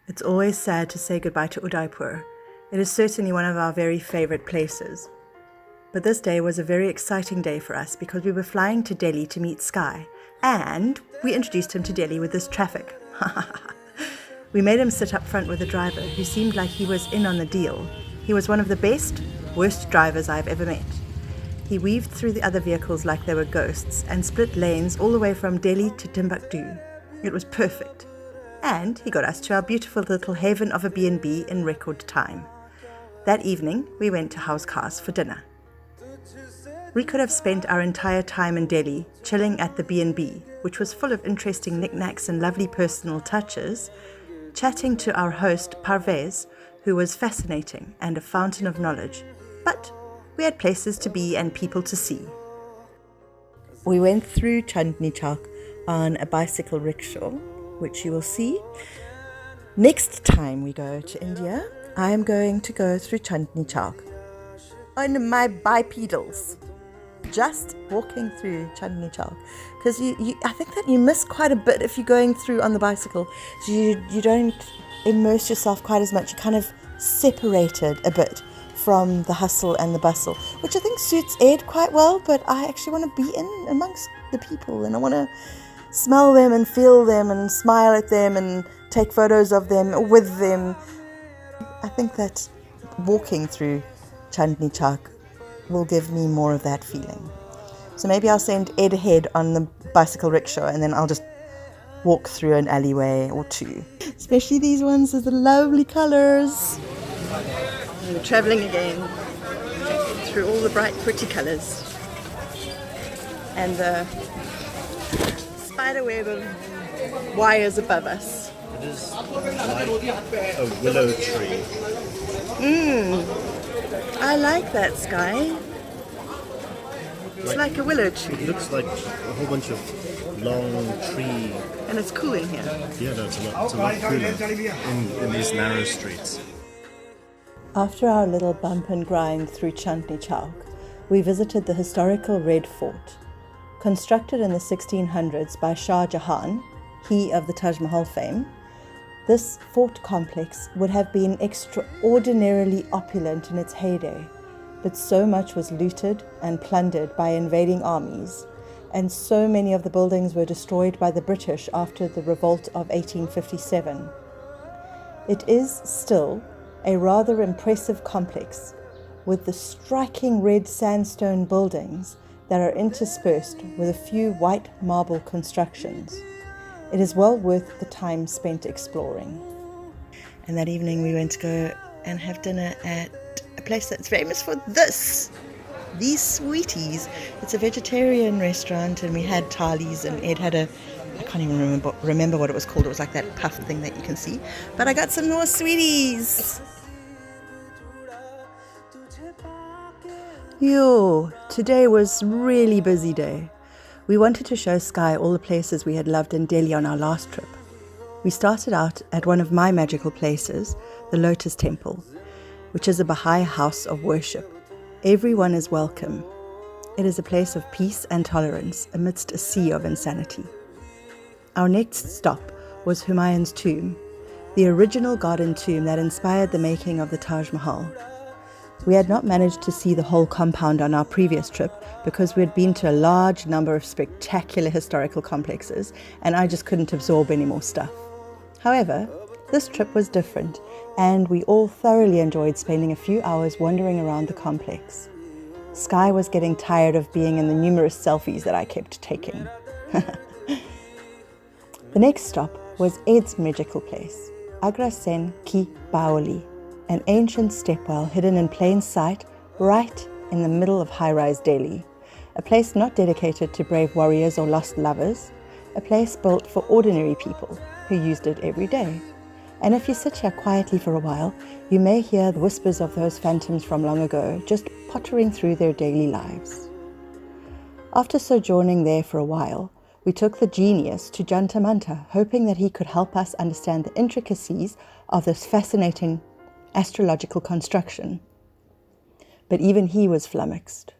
It's always sad to say goodbye to Udaipur. It is certainly one of our very favourite places. But this day was a very exciting day for us because we were flying to Delhi to meet Skye, and we introduced him to Delhi with this traffic. We made him sit up front with the driver, who seemed like he was in on the deal. He was one of the best, worst drivers I've ever met. He weaved through the other vehicles like they were ghosts and split lanes all the way from Delhi to Timbuktu. It was perfect. And he got us to our beautiful little haven of a B&B in record time. That evening, we went to Hauz Khas for dinner. We could have spent our entire time in Delhi chilling at the B&B, which was full of interesting knickknacks and lovely personal touches, chatting to our host Parvez, who was fascinating and a fountain of knowledge. But we had places to be and people to see. We went through Chandni Chowk on a bicycle rickshaw, which you will see. Next time we go to India, I am going to go through Chandni Chowk on my bipedals, just walking through Chandni Chowk, because I think that you miss quite a bit if you're going through on the bicycle. So you don't immerse yourself quite as much. You're kind of separated a bit from the hustle and the bustle, which I think suits Ed quite well, but I actually want to be in amongst the people, and I want to smell them and feel them and smile at them and take photos of them with them. I think that walking through Chandni Chowk will give me more of that feeling. So maybe I'll send Ed ahead on the bicycle rickshaw, and then I'll just walk through an alleyway or two. Especially these ones with the lovely colours. We're travelling again through all the bright pretty colours. And the spider web of wires above us. It is like a willow tree. I like that, Skye. It's like a willow tree. It looks like a whole bunch of long tree. And it's cool in here. Yeah, no, it's a lot cooler in these narrow streets. After our little bump and grind through Chandni Chowk, we visited the historical Red Fort. Constructed in the 1600s by Shah Jahan, he of the Taj Mahal fame, this fort complex would have been extraordinarily opulent in its heyday, but so much was looted and plundered by invading armies, and so many of the buildings were destroyed by the British after the revolt of 1857. It is still a rather impressive complex, with the striking red sandstone buildings that are interspersed with a few white marble constructions. It is well worth the time spent exploring. And that evening we went to go and have dinner at a place that's famous for these sweeties. It's a vegetarian restaurant, and we had thalis, and Ed had I can't even remember what it was called. It was like that puff thing that you can see. But I got some more sweeties. Yo, today was really busy day. We wanted to show Skye all the places we had loved in Delhi on our last trip. We started out at one of my magical places, the Lotus Temple, which is a Baha'i house of worship. Everyone is welcome. It is a place of peace and tolerance amidst a sea of insanity. Our next stop was Humayun's tomb, the original garden tomb that inspired the making of the Taj Mahal. We had not managed to see the whole compound on our previous trip because we had been to a large number of spectacular historical complexes, and I just couldn't absorb any more stuff. However, this trip was different, and we all thoroughly enjoyed spending a few hours wandering around the complex. Skye was getting tired of being in the numerous selfies that I kept taking. The next stop was Ed's magical place, Agrasen Ki Baoli, an ancient stepwell hidden in plain sight right in the middle of high-rise Delhi, a place not dedicated to brave warriors or lost lovers, a place built for ordinary people who used it every day. And if you sit here quietly for a while, you may hear the whispers of those phantoms from long ago just pottering through their daily lives. After sojourning there for a while, we took the genius to Janta Manta, hoping that he could help us understand the intricacies of this fascinating astrological construction. But even he was flummoxed.